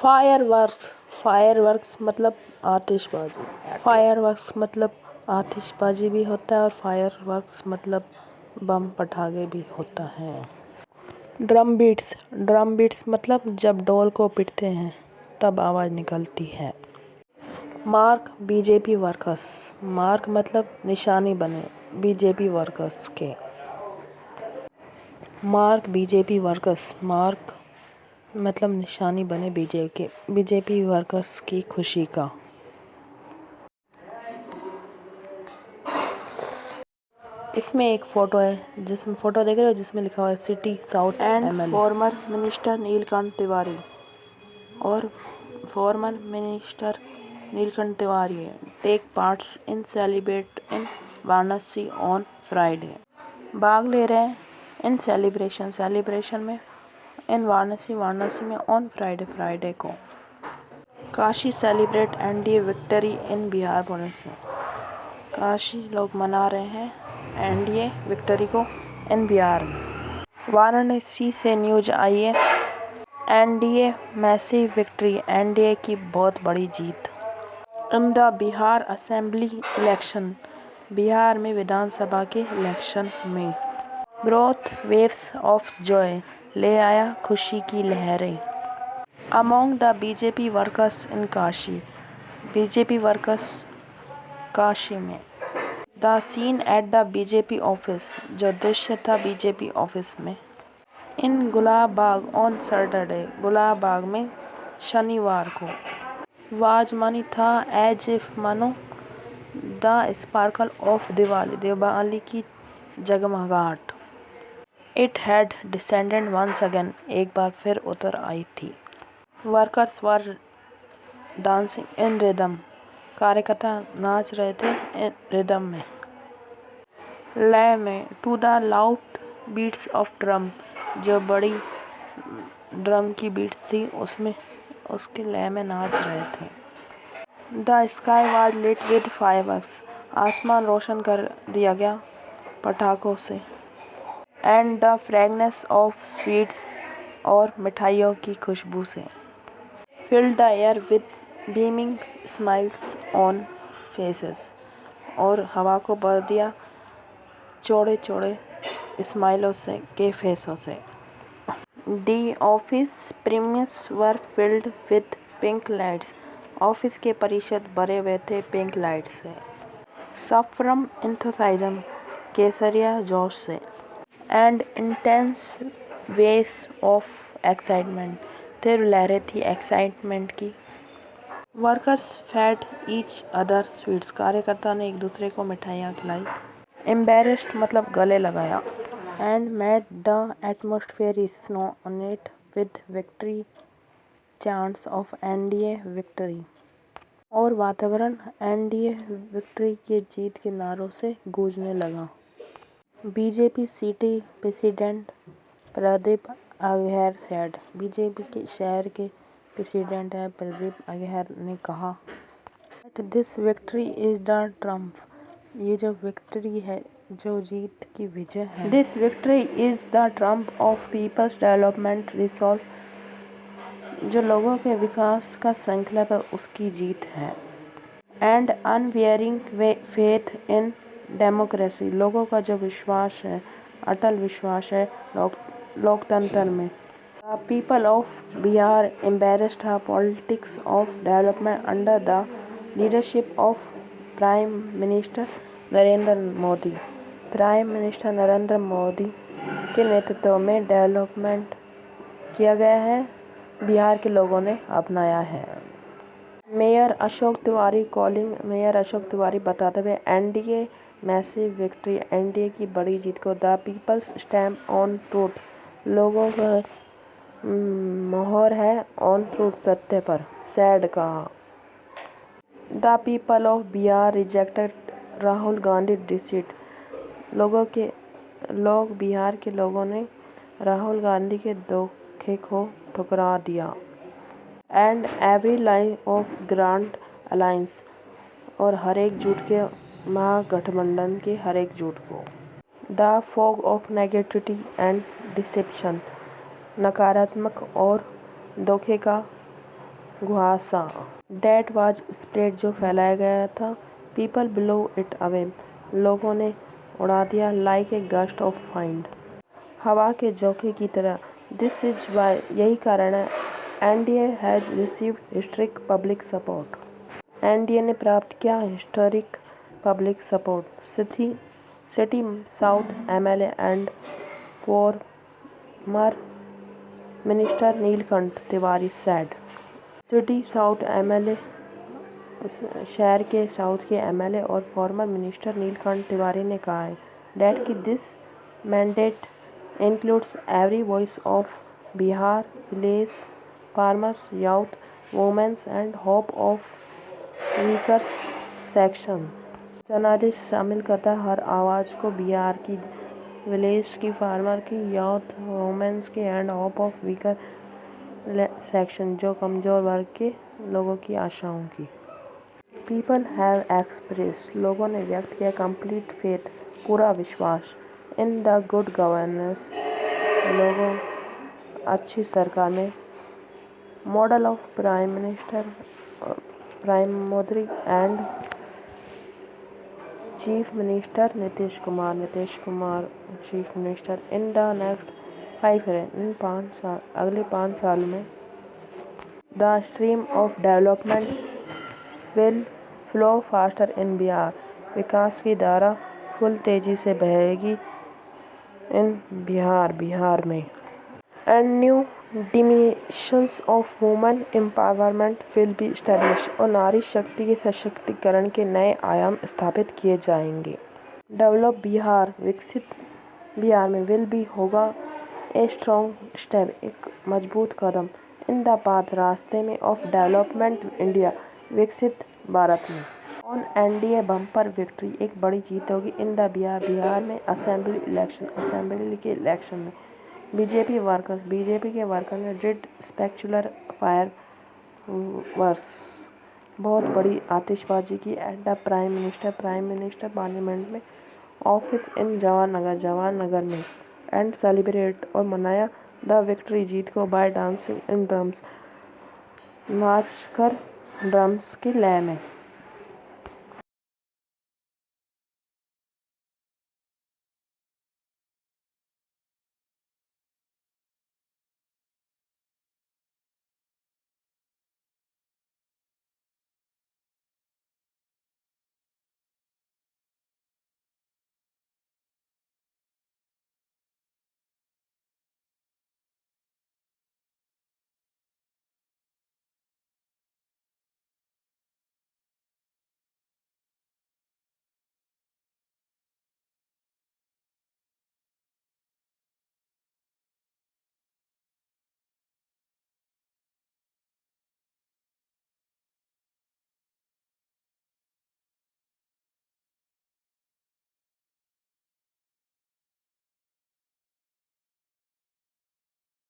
Fireworks fireworks मतलब आतिशबाजी। Fireworks मतलब आतिशबाजी भी होता है और फायरवर्क्स मतलब बम पटाखे भी होता है। ड्रम बीट्स मतलब जब ढोल को पीटते हैं तब आवाज़ निकलती है। Mark BJP workers. मार्क मतलब निशानी बने बीजेपी वर्कर्स के। Mark BJP workers. मार्क मतलब निशानी बने बीजेपी वर्कर्स की खुशी का। इसमें एक फ़ोटो है जिसमें फ़ोटो देख रहे हो जिसमें लिखा हुआ है city south and former minister Neelkanth Tiwari. और former minister Neelkanth Tiwari take parts in celebrate in Varanasi on Friday. भाग ले रहे हैं इन सेलिब्रेशन में इन वाराणसी में ऑन फ्राइडे को। Kashi celebrate NDA victory in Bihar province. Kashi लोग मना रहे हैं एनडीए विक्ट्री को इन बिहार में। वाराणसी से न्यूज आई है एनडीए मैसिव विक्ट्री। एनडीए की बहुत बड़ी जीत। In the Bihar assembly election. Bihar में विधानसभा के इलेक्शन में ब्रोथ वेव्स ऑफ जॉय ले आया खुशी की लहरें। Among the BJP workers in Kashi. BJP workers Kashi में। The scene at the BJP office. जो दृश्य था बीजेपी ऑफिस में। इन गुलाब बाग ऑन सैटरडे। गुलाब बाग में शनिवार को। वाजमानी था एज इफ मानो the sparkle of Diwali. Diwali की जगमगाहट। It had descended once again. एक बार फिर उतर आई थी। Workers were dancing in rhythm. कार्यकर्ता नाच रहे थे रिदम में लय में। To the loud beats of drum. जो बड़ी ड्रम की बीट्स थी उसमें उसके लय में नाच रहे थे। The sky was lit with fireworks. आसमान रोशन कर दिया गया पटाखों से। And the fragrance of sweets और मिठाइयों की खुशबू से। Filled the air with beaming smiles on faces. और हवा को भर दिया चौड़े चौड़े स्माइलों से के फेसों से। The office premises were filled with pink lights. Office के परिषद भरे हुए थे पिंक लाइट से। सफ्रम इंथुसाइज्म केसरिया जोश से। And intense waves of excitement. तिर लहरें थी एक्साइटमेंट की। Workers fed each other sweets. कार्यकर्ता ने एक दूसरे को मिठाइयाँ खिलाई। एम्बेरेस्ड मतलब गले लगाया। And made the atmosphere snow on it with victory chants of NDA victory. और वातावरण एनडीए विक्ट्री के जीत के नारों से गूंजने लगा। BJP city president Pradeep Agher said. BJP के शहर के प्रेसिडेंट है प्रदीप अघेर ने कहा this victory is the triumph. ये जो विक्ट्री है जो जीत की विजय है। This victory is the triumph of people's development resolve. जो लोगों के विकास का संकल्प है उसकी जीत है। And unwearying faith in democracy. लोगों का जो विश्वास है अटल विश्वास है लोकतंत्र में। The people of Bihar embraced the politics of development under the leadership of prime minister Narendra Modi. Prime minister Narendra Modi के नेतृत्व में डेवलपमेंट किया गया है बिहार के लोगों ने अपनाया है। Mayor Ashok Tiwari calling. Mayor Ashok Tiwari बताते हुए एनडीए मैसिव विक्ट्री। एनडीए की बड़ी जीत को the people's stamp on truth. लोगों का मोहर है ऑन ट्रूथ सत्य पर। सैड कहा the people of Bihar rejected Rahul Gandhi deceit. लोग बिहार के लोगों ने राहुल गांधी के धोखे को ठुकरा दिया। And every lie of grand alliance. और हर एक झूठ के महागठबंधन के हर एक झूठ को। The fog of negativity and deception. नकारात्मक और धोखे का गुहासा डेट वाज स्प्रेड जो फैलाया गया था, पीपल ब्लो इट अवे लोगों ने उड़ा दिया, like a gust of find हवा के झोंके की तरह। दिस इज वाई यही कारण है NDA has received historic public support NDA ने प्राप्त किया historic public support. City south MLA and former minister Neelkanth Tiwari said. City south MLA शहर के साउथ के एमएलए और फॉर्मर मिनिस्टर नीलकंठ तिवारी ने कहा है डेट कि this mandate includes every voice of Bihar, village farmers, youth, womens and hope of weaker section. जनादेश शामिल करता है हर आवाज़ को, बिहार की, विलेज की, फार्मर की, यूथ, वुमेन्स की and hope of weaker section जो कमज़ोर वर्ग के लोगों की आशाओं की। पीपल हैव एक्सप्रेस्ड लोगों ने व्यक्त किया कंप्लीट फेथ पूरा विश्वास इन द गुड गवर्नेंस लोगों अच्छी सरकार में model of prime minister prime Modi and chief minister Nitish Kumar chief minister in the next 5 year in 5 साल अगले 5 साल में the stream of development will flow faster in Bihar विकास की धारा फुल तेजी से बहेगी इन बिहार में and new dimensions of women empowerment will be establish और नारी शक्ति के सशक्तिकरण के नए आयाम स्थापित किए जाएंगे। डेवलप बिहार विकसित बिहार में विल बी होगा ए स्ट्रॉन्ग स्टेप एक मजबूत कदम इन द पाथ रास्ते में ऑफ डेवलपमेंट इंडिया विकसित भारत में ऑन एनडीए बम्पर विक्ट्री एक बड़ी जीत होगी इन द बिहार में असेंबली के इलेक्शन में बीजेपी के वर्कर्स ने डिड स्पेक्चुलर फायर वर्स बहुत बड़ी आतिशबाजी की at the prime minister parliament में ऑफिस इन जवाहर नगर में एंड सेलिब्रेट और मनाया द विक्ट्री जीत को बाय डांसिंग इन ड्रम्स नाच कर ड्रम्स की लय में।